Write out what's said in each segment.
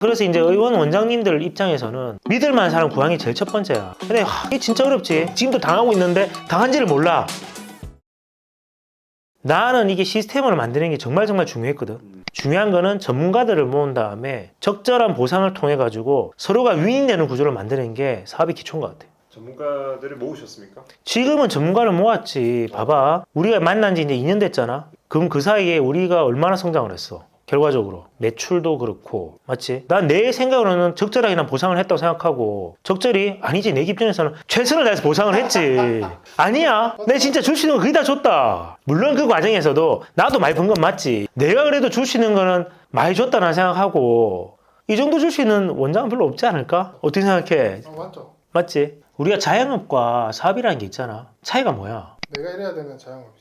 그래서 이제 의원 원장님들 입장에서는 믿을 만한 사람 구하는 게 제일 첫 번째야. 근데 이게 진짜 어렵지. 지금도 당하고 있는데 당한지를 몰라. 나는 이게 시스템을 만드는 게 정말 중요했거든. 중요한 거는 전문가들을 모은 다음에 적절한 보상을 통해 가지고 서로가 윈윈되는 구조를 만드는 게 사업의 기초인 것 같아. 전문가들을 모으셨습니까? 지금은 전문가를 모았지. 봐봐. 우리가 만난 지 이제 2년 됐잖아. 그럼 그 사이에 우리가 얼마나 성장을 했어. 결과적으로 매출도 그렇고, 맞지? 난 내 생각으로는 적절하게 난 보상을 했다고 생각하고, 적절히 아니지. 내 입장에서는 최선을 다해서 보상을 했지. 아니야, 내 진짜 줄 수 있는 거 거의 다 줬다. 물론 그 과정에서도 나도 많이 번 건 맞지. 내가 그래도 줄 수 있는 거는 많이 줬다는 생각하고, 이 정도 줄 수 있는 원장은 별로 없지 않을까? 어떻게 생각해? 맞죠. 맞지? 우리가 자영업과 사업이라는 게 있잖아. 차이가 뭐야? 내가 이래야 되는 자영업이죠.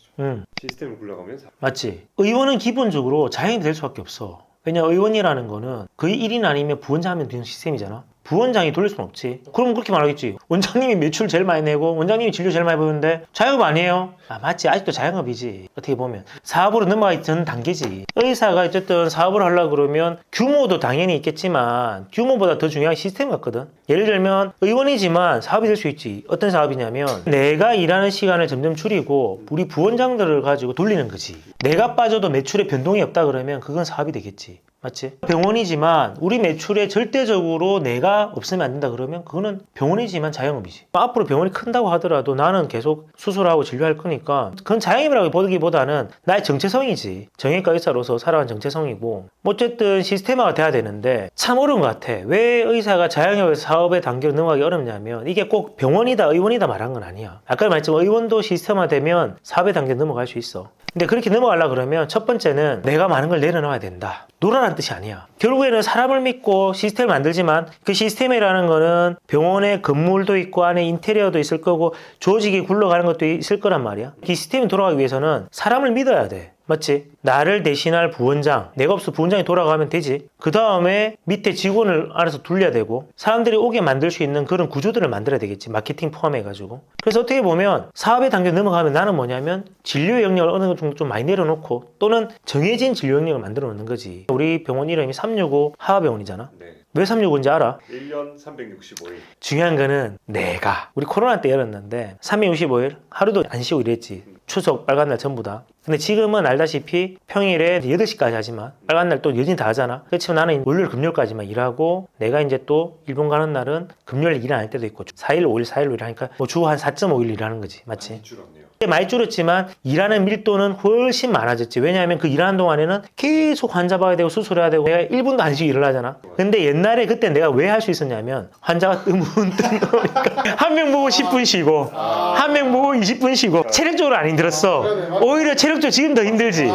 시스템을 굴러가면서 맞지? 의원은 기본적으로 자영업이 될 수밖에 없어. 왜냐, 의원이라는 거는 거의 1인 아니면 부원장 하면 되는 시스템이잖아. 부원장이 돌릴 수는 없지. 그럼 그렇게 말하겠지. 원장님이 매출 제일 많이 내고 원장님이 진료 제일 많이 보는데 자영업 아니에요? 아, 맞지. 아직도 자영업이지. 어떻게 보면 사업으로 넘어가기 전 단계지. 의사가 어쨌든 사업을 하려고 그러면 규모도 당연히 있겠지만 규모보다 더 중요한 시스템 같거든. 예를 들면 의원이지만 사업이 될 수 있지. 어떤 사업이냐면 내가 일하는 시간을 점점 줄이고 우리 부원장들을 가지고 돌리는 거지. 내가 빠져도 매출에 변동이 없다 그러면 그건 사업이 되겠지. 맞지? 병원이지만 우리 매출에 절대적으로 내가 없으면 안 된다 그러면 그거는 병원이지만 자영업이지. 앞으로 병원이 큰다고 하더라도 나는 계속 수술하고 진료할 거니까 그건 자영업이라고 보기보다는 나의 정체성이지. 정형외과 의사로서 살아간 정체성이고 어쨌든 시스템화가 돼야 되는데 참 어려운 것 같아. 왜 의사가 자영업에서 사업의 단계로 넘어가기 어렵냐면 이게 꼭 병원이다 의원이다 말한 건 아니야. 아까 말했지만 의원도 시스템화되면 사업의 단계로 넘어갈 수 있어. 근데 그렇게 넘어가려고 그러면 첫 번째는 내가 많은 걸 내려놔야 된다. 놀아라는 뜻이 아니야. 결국에는 사람을 믿고 시스템을 만들지만 그 시스템이라는 거는 병원에 건물도 있고 안에 인테리어도 있을 거고 조직이 굴러가는 것도 있을 거란 말이야. 이 시스템이 돌아가기 위해서는 사람을 믿어야 돼. 맞지? 나를 대신할 부원장, 내가 없어 부원장이 돌아가면 되지. 그 다음에 밑에 직원을 알아서 둘려야 되고 사람들이 오게 만들 수 있는 그런 구조들을 만들어야 되겠지. 마케팅 포함해가지고. 그래서 어떻게 보면 사업의 단계 넘어가면 나는 뭐냐면 진료 영역을 어느 정도 좀 많이 내려놓고 또는 정해진 진료 영역을 만들어 놓는 거지. 우리 병원 이름이 365 하하병원이잖아. 네. 왜 365인지 알아? 1년 365일 중요한 거는 내가 우리 코로나 때 열었는데 365일 하루도 안 쉬고 일했지. 추석 빨간 날 전부 다. 근데 지금은 알다시피 평일에 8시까지 하지만 빨간 날 또 여전히 다 하잖아. 그렇지만 나는 월요일 금요일까지만 일하고 내가 이제 또 일본 가는 날은 금요일 일 안 할 때도 있고 4일 5일 4일 5일 하니까 뭐 주 한 4.5일 일하는 거지. 맞지? 많이 줄었네요. 많이 줄었지만 일하는 밀도는 훨씬 많아졌지. 왜냐하면 그 일하는 동안에는 계속 환자 봐야 되고 수술해야 되고 내가 1분도 안 쉬고 일을 하잖아. 근데 옛날에 그때 내가 왜 할 수 있었냐면 환자가 뜨문뜨무니까 한 명 보고 10분 쉬고 한 명 보고 20분 쉬고 체력적으로 안 힘들었어. 오히려 체력적으로 지금 더 힘들지.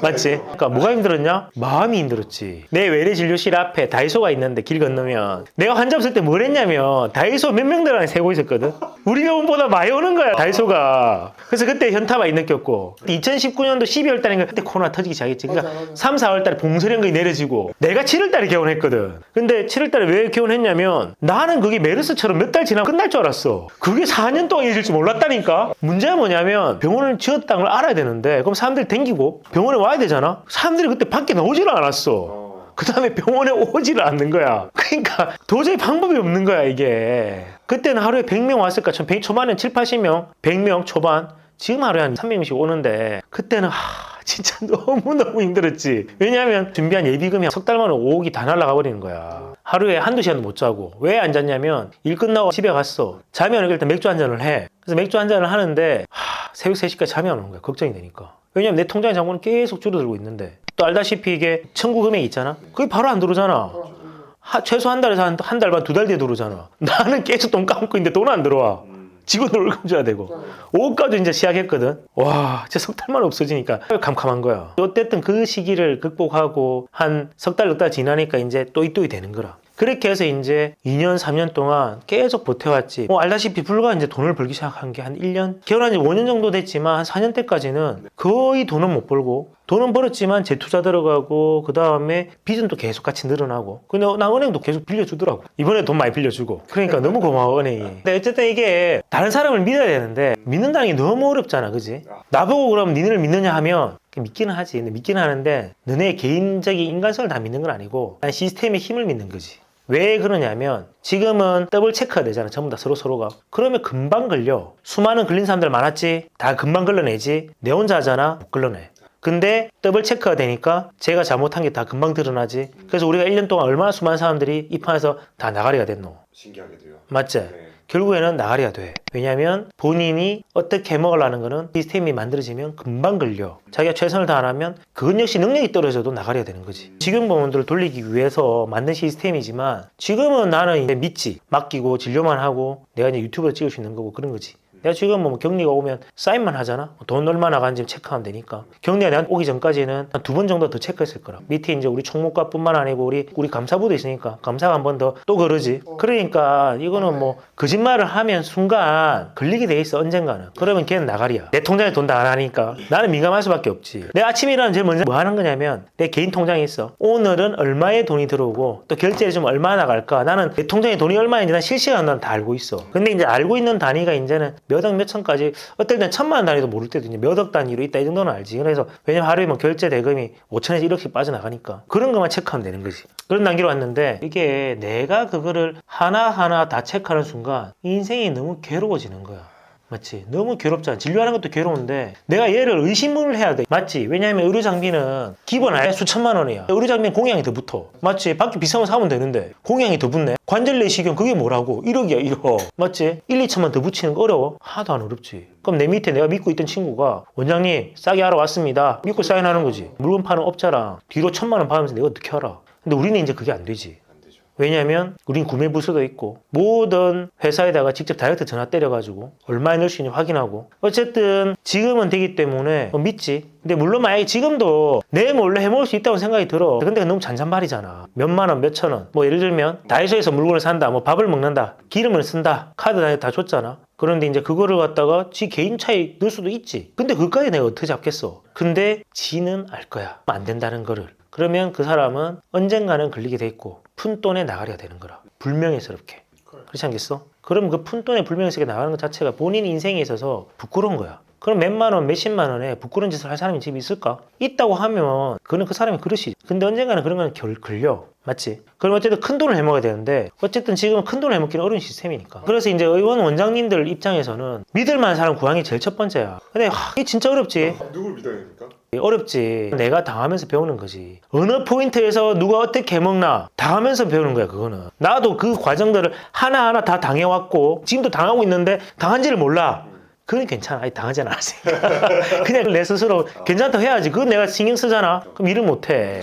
맞지? 그러니까 뭐가 힘들었냐? 마음이 힘들었지. 내 외래 진료실 앞에 다이소가 있는데 길 건너면 내가 환자 없을 때 뭘 했냐면 다이소 몇 명들 안에 세고 있었거든. 우리 병원보다 많이 오는 거야 다이소가. 그래서 그때 현타 많이 느꼈고 2019년도 12월 달인가 그때 코로나 터지기 시작했지. 그러니까 3, 4월 달에 봉쇄령이 내려지고 내가 7월 달에 개원했거든. 근데 7월 달에 왜 개원했냐면 나는 그게 메르스처럼 몇 달 지나면 끝날 줄 알았어. 그게 4년 동안 이어질 줄 몰랐다니까. 문제가 뭐냐면 병원을 지었다는 걸 알아야 되는데 그럼 사람들이 댕기고 병원에 와야 되잖아. 사람들이 그때 밖에 나오지를 않았어. 그 다음에 병원에 오지를 않는 거야. 그러니까 도저히 방법이 없는 거야 이게. 그때는 하루에 100명 왔을까? 초반엔 7, 80명, 100명 초반. 지금 하루에 한 300명씩 오는데 그때는 진짜 너무너무 힘들었지. 왜냐하면 준비한 예비금이 석 달 만에 5억이 다 날아가 버리는 거야. 하루에 한두 시간도 못 자고. 왜 안 잤냐면 일 끝나고 집에 갔어. 자면 일단 맥주 한 잔을 해. 그래서 맥주 한 잔을 하는데 새벽 3시까지 잠이 안 오는 거야. 걱정이 되니까. 왜냐면 내 통장의 잔고는 계속 줄어들고 있는데 또 알다시피 이게 청구 금액이 있잖아. 그게 바로 안 들어오잖아. 최소 한 달에서 한 달 반, 2달 뒤에 들어오잖아. 나는 계속 돈 감고 있는데 돈 안 들어와. 직원들 월급 줘야 되고 5억까지 이제 시작했거든. 와 진짜 석 달만 없어지니까 캄캄한 거야. 어쨌든 그 시기를 극복하고 한 석 달, 넉 달 지나니까 이제 또이또이 되는 거라. 그렇게 해서 이제 2년, 3년 동안 계속 버텨왔지. 알다시피 불과 이제 돈을 벌기 시작한 게 한 1년? 개원한 지 5년 정도 됐지만 한 4년 때까지는 거의 돈은 못 벌고 돈은 벌었지만 재투자 들어가고 그 다음에 빚은 또 계속 같이 늘어나고 근데 나 은행도 계속 빌려주더라고. 이번에 돈 많이 빌려주고. 그러니까 너무 고마워 은행이. 근데 어쨌든 이게 다른 사람을 믿어야 되는데 믿는다는 게 너무 어렵잖아, 그지? 나보고 그럼 니네를 믿느냐 하면 믿기는 하지. 근데 믿기는 하는데 너네 개인적인 인간성을 다 믿는 건 아니고 난 시스템의 힘을 믿는 거지. 왜 그러냐면 지금은 더블 체크가 되잖아. 전부 다 서로가. 그러면 금방 걸려. 수많은 걸린 사람들 많았지? 다 금방 걸러내지? 내 혼자 하잖아? 못 걸러내. 근데 더블 체크가 되니까 제가 잘못한 게 다 금방 드러나지. 그래서 우리가 1년 동안 얼마나 수많은 사람들이 이 판에서 다 나가리가 됐노. 신기하게도요. 맞지? 네. 결국에는 나가리가 돼. 왜냐면 본인이 어떻게 해먹으려는 거는 시스템이 만들어지면 금방 걸려. 자기가 최선을 다하면 그건 역시 능력이 떨어져도 나가리가 되는 거지. 직영보험들을 돌리기 위해서 만든 시스템이지만 지금은 나는 이제 믿지. 맡기고 진료만 하고 내가 이제 유튜브를 찍을 수 있는 거고 그런 거지. 내가 지금 뭐 격리가 오면 사인만 하잖아. 돈 얼마 나가는지 체크하면 되니까. 격리가 내가 오기 전까지는 한 2번 정도 더 체크했을 거라. 밑에 이제 우리 총무과뿐만 아니고 우리 감사부도 있으니까 감사가 한 번 더 또 그러지. 그러니까 이거는 뭐 거짓말을 하면 순간 걸리게 돼 있어 언젠가는. 그러면 걔는 나가리야. 내 통장에 돈 다 안 하니까 나는 민감할 수밖에 없지. 내가 아침에 일어나면 제일 먼저 뭐 하는 거냐면 내 개인 통장이 있어. 오늘은 얼마의 돈이 들어오고 또 결제를 좀 얼마 나갈까. 나는 내 통장에 돈이 얼마인지 난 실시간으로 다 알고 있어. 근데 이제 알고 있는 단위가 이제는 몇 억 몇천까지 어떨 땐 1,000만 단위도 모를 때도 이제 몇 억 단위로 있다 이 정도는 알지. 그래서 왜냐면 하루에 뭐 결제 대금이 5천에서 1억씩 빠져나가니까 그런 것만 체크하면 되는 거지. 그런 단계로 왔는데 이게 내가 그거를 하나하나 다 체크하는 순간 인생이 너무 괴로워지는 거야. 맞지? 너무 괴롭잖아. 진료하는 것도 괴로운데 내가 얘를 의심을 해야 돼. 맞지? 왜냐하면 의료 장비는 기본 아예 수천만 원이야. 의료 장비는 공양이 더 붙어. 맞지? 밖에 비싼 거 사면 되는데 공양이 더 붙네. 관절 내시경 그게 뭐라고? 1억이야 1억. 맞지? 1, 2천만 더 붙이는 거 어려워? 하나도 안 어렵지. 그럼 내 밑에 내가 믿고 있던 친구가 원장님 싸게 하러 왔습니다. 믿고 사인하는 거지. 물건 파는 업자랑 뒤로 1,000만 원 받으면서 내가 어떻게 알아? 근데 우리는 이제 그게 안 되지. 왜냐면 우린 구매 부서도 있고 모든 회사에다가 직접 다이렉트 전화 때려가지고 얼마에 넣을 수 있는지 확인하고 어쨌든 지금은 되기 때문에 믿지. 근데 물론 만약에 지금도 내 몰래 해먹을 수 있다고 생각이 들어. 근데 너무 잔잔말이잖아. 몇만 원, 몇천 원. 뭐 예를 들면 다이소에서 물건을 산다. 뭐 밥을 먹는다. 기름을 쓴다. 카드 다 줬잖아. 그런데 이제 그거를 갖다가 지 개인 차에 넣을 수도 있지. 근데 그것까지 내가 어떻게 잡겠어. 근데 지는 알 거야. 안 된다는 거를. 그러면 그 사람은 언젠가는 걸리게 돼 있고 푼돈에 나가리가 되는 거라. 불명예스럽게. 그렇지 않겠어? 그럼 그 푼돈에 불명예스럽게 나가는 것 자체가 본인 인생에 있어서 부끄러운 거야. 그럼 몇만 원, 몇십만 원에 부끄러운 짓을 할 사람이 집에 있을까? 있다고 하면 그는 그 사람이 그릇이지. 근데 언젠가는 그런 건 걸려. 맞지? 그럼 어쨌든 큰 돈을 해먹어야 되는데 어쨌든 지금은 큰 돈을 해먹기는 어려운 시스템이니까. 그래서 이제 의원 원장님들 입장에서는 믿을 만한 사람 구하는 게 제일 첫 번째야. 근데 이게 진짜 어렵지. 누굴 믿어야 됩니까? 어렵지. 내가 당하면서 배우는 거지. 어느 포인트에서 누가 어떻게 해먹나 당하면서 배우는 거야. 그거는 나도 그 과정들을 하나하나 다 당해왔고 지금도 당하고 있는데 당한지를 몰라. 그건 괜찮아. 아니, 당하지 않았으니까. 그냥 내 스스로 괜찮다고 해야지. 그건 내가 신경 쓰잖아. 그럼 일을 못해.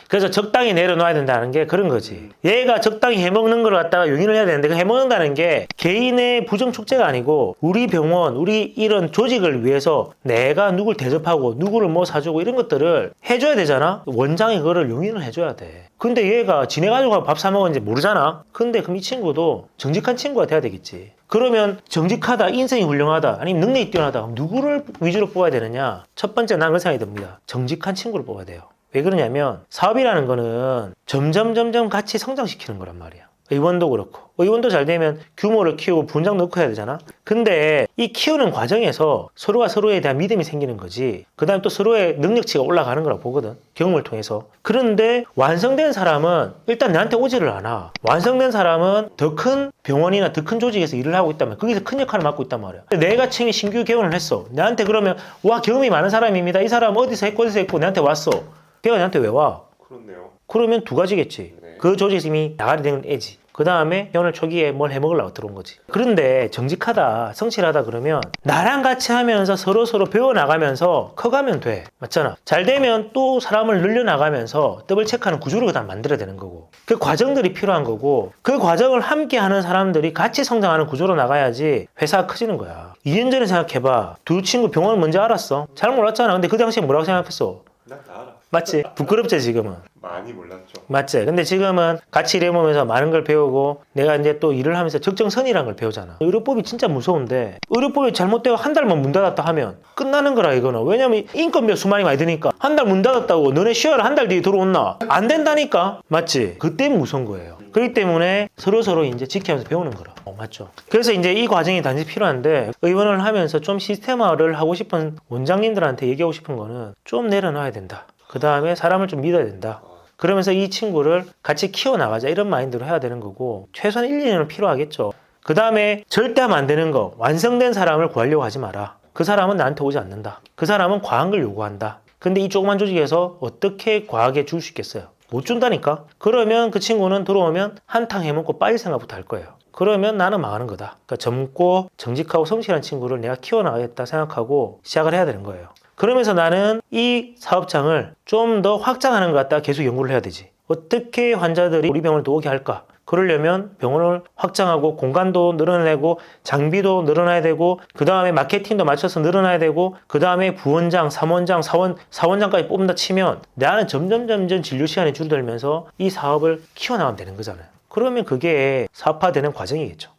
그래서 적당히 내려놔야 된다는 게 그런 거지. 얘가 적당히 해먹는 걸 갖다가 용인을 해야 되는데 그 해먹는다는 게 개인의 부정촉제가 아니고 우리 병원, 우리 이런 조직을 위해서 내가 누굴 대접하고 누구를 뭐 사주고 이런 것들을 해줘야 되잖아. 원장이 그거를 용인을 해줘야 돼. 근데 얘가 지네 가지고 밥 사 먹었는지 모르잖아. 근데 그럼 이 친구도 정직한 친구가 돼야 되겠지. 그러면 정직하다, 인성이 훌륭하다, 아니면 능력이 뛰어나다. 그럼 누구를 위주로 뽑아야 되느냐? 첫 번째 난 그런 생각이 듭니다. 정직한 친구를 뽑아야 돼요. 왜 그러냐면 사업이라는 거는 점점 같이 성장시키는 거란 말이야. 의원도 그렇고 의원도 잘 되면 규모를 키우고 분장 넣고 해야 되잖아. 근데 이 키우는 과정에서 서로가 서로에 대한 믿음이 생기는 거지. 그 다음에 또 서로의 능력치가 올라가는 거라고 보거든. 경험을 통해서. 그런데 완성된 사람은 일단 나한테 오지를 않아. 완성된 사람은 더 큰 병원이나 더 큰 조직에서 일을 하고 있단 말이야. 거기서 큰 역할을 맡고 있단 말이야. 내가 챙이 신규 개원을 했어. 나한테 그러면 와 경험이 많은 사람입니다. 이 사람 어디서 했고 나한테 왔어. 걔가 나한테 왜 와? 그렇네요. 그러면 두 가지겠지. 네. 그 조직에서 이미 나가게 되는 애지. 그 다음에 개원을 초기에 뭘 해먹으려고 들어온 거지. 그런데 정직하다, 성실하다 그러면 나랑 같이 하면서 서로 배워나가면서 커가면 돼. 맞잖아. 잘 되면 또 사람을 늘려나가면서 더블 체크하는 구조를 그다음 만들어야 되는 거고. 그 과정들이 필요한 거고 그 과정을 함께 하는 사람들이 같이 성장하는 구조로 나가야지 회사가 커지는 거야. 2년 전에 생각해봐. 두 친구 병원을 뭔지 알았어? 잘 몰랐잖아. 근데 그 당시에 뭐라고 생각했어? 나 알아. 맞지? 부끄럽지 지금은. 많이 몰랐죠. 맞지? 근데 지금은 같이 일해보면서 많은 걸 배우고 내가 이제 또 일을 하면서 적정선이라는 걸 배우잖아. 의료법이 진짜 무서운데 의료법이 잘못되고 한 달만 문 닫았다 하면 끝나는 거라 이거는. 왜냐면 인건비 수만이 많이 드니까 한 달 문 닫았다고 너네 쉬어라 한 달 뒤에 들어온나? 안 된다니까. 맞지? 그때 무서운 거예요. 그렇기 때문에 서로 이제 지키면서 배우는 거라. 맞죠? 그래서 이제 이 과정이 단지 필요한데 의원을 하면서 좀 시스템화를 하고 싶은 원장님들한테 얘기하고 싶은 거는 좀 내려놔야 된다. 그 다음에 사람을 좀 믿어야 된다. 그러면서 이 친구를 같이 키워나가자 이런 마인드로 해야 되는 거고 최소한 1, 2년은 필요하겠죠. 그 다음에 절대 하면 안 되는 거 완성된 사람을 구하려고 하지 마라. 그 사람은 나한테 오지 않는다. 그 사람은 과한 걸 요구한다. 근데 이 조그만 조직에서 어떻게 과하게 줄 수 있겠어요? 못 준다니까? 그러면 그 친구는 들어오면 한탕 해먹고 빠질 생각부터 할 거예요. 그러면 나는 망하는 거다. 그러니까 젊고 정직하고 성실한 친구를 내가 키워나가겠다 생각하고 시작을 해야 되는 거예요. 그러면서 나는 이 사업장을 좀 더 확장하는 것 같다 계속 연구를 해야 되지. 어떻게 환자들이 우리 병원을 또 오게 할까? 그러려면 병원을 확장하고 공간도 늘어내고 장비도 늘어나야 되고 그 다음에 마케팅도 맞춰서 늘어나야 되고 그 다음에 부원장, 3원장, 사원장까지 뽑는다 치면 나는 점점 진료 시간이 줄어들면서 이 사업을 키워나가면 되는 거잖아요. 그러면 그게 사업화되는 과정이겠죠.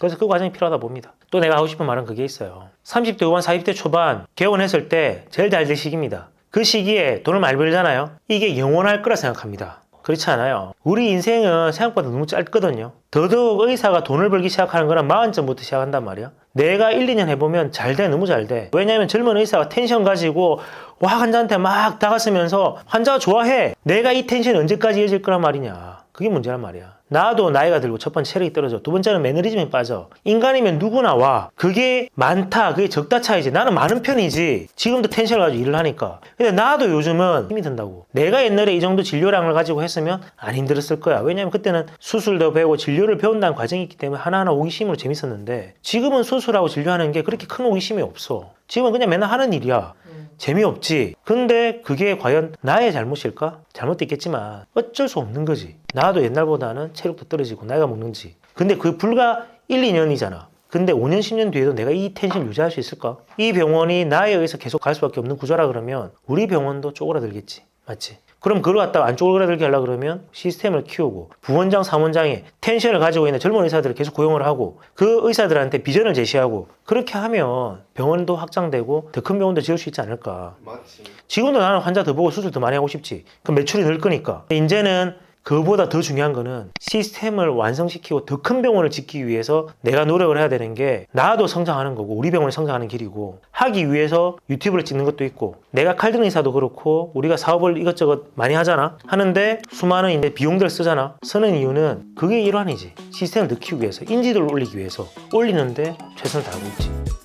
그래서 그 과정이 필요하다 봅니다. 또 내가 하고 싶은 말은 그게 있어요. 30대 후반, 40대 초반 개원했을 때 제일 잘 될 시기입니다. 그 시기에 돈을 많이 벌잖아요. 이게 영원할 거라 생각합니다. 그렇지 않아요. 우리 인생은 생각보다 너무 짧거든요. 더더욱 의사가 돈을 벌기 시작하는 거는 40점부터 시작한단 말이야. 내가 1, 2년 해보면 잘 돼. 너무 잘 돼. 왜냐하면 젊은 의사가 텐션 가지고 와 환자한테 막 다가서면서 환자가 좋아해. 내가 이 텐션이 언제까지 이어질 거란 말이냐. 그게 문제란 말이야. 나도 나이가 들고 첫 번째 체력이 떨어져. 두 번째는 매너리즘에 빠져. 인간이면 누구나 와. 그게 많다. 그게 적다 차이지. 나는 많은 편이지. 지금도 텐션을 가지고 일을 하니까. 근데 나도 요즘은 힘이 든다고. 내가 옛날에 이 정도 진료량을 가지고 했으면 안 힘들었을 거야. 왜냐면 그때는 수술도 배우고 진료를 배운다는 과정이 있기 때문에 하나하나 호기심으로 재밌었는데 지금은 수술하고 진료하는 게 그렇게 큰 호기심이 없어. 지금은 그냥 맨날 하는 일이야. 재미없지. 근데 그게 과연 나의 잘못일까? 잘못도 있겠지만 어쩔 수 없는 거지. 나도 옛날보다는 체력도 떨어지고 나이가 먹는지. 근데 그 불과 1, 2년이잖아. 근데 5년, 10년 뒤에도 내가 이 텐션을 유지할 수 있을까? 이 병원이 나에 의해서 계속 갈 수밖에 없는 구조라 그러면 우리 병원도 쪼그라들겠지. 맞지? 그럼 그걸 갖다가 안 쪼그라들게 하려고 그러면 시스템을 키우고 부원장, 사원장이 텐션을 가지고 있는 젊은 의사들을 계속 고용을 하고 그 의사들한테 비전을 제시하고 그렇게 하면 병원도 확장되고 더 큰 병원도 지을 수 있지 않을까. 맞지. 지금도 나는 환자 더 보고 수술 더 많이 하고 싶지. 그럼 매출이 늘 거니까. 이제는 그보다 더 중요한 거는 시스템을 완성시키고 더 큰 병원을 짓기 위해서 내가 노력을 해야 되는 게 나도 성장하는 거고 우리 병원이 성장하는 길이고 하기 위해서 유튜브를 찍는 것도 있고 내가 칼든 의사도 그렇고 우리가 사업을 이것저것 많이 하잖아. 하는데 수많은 이제 비용들을 쓰잖아. 쓰는 이유는 그게 일환이지. 시스템을 더 키우기 위해서 인지도를 올리기 위해서 올리는데 최선을 다하고 있지.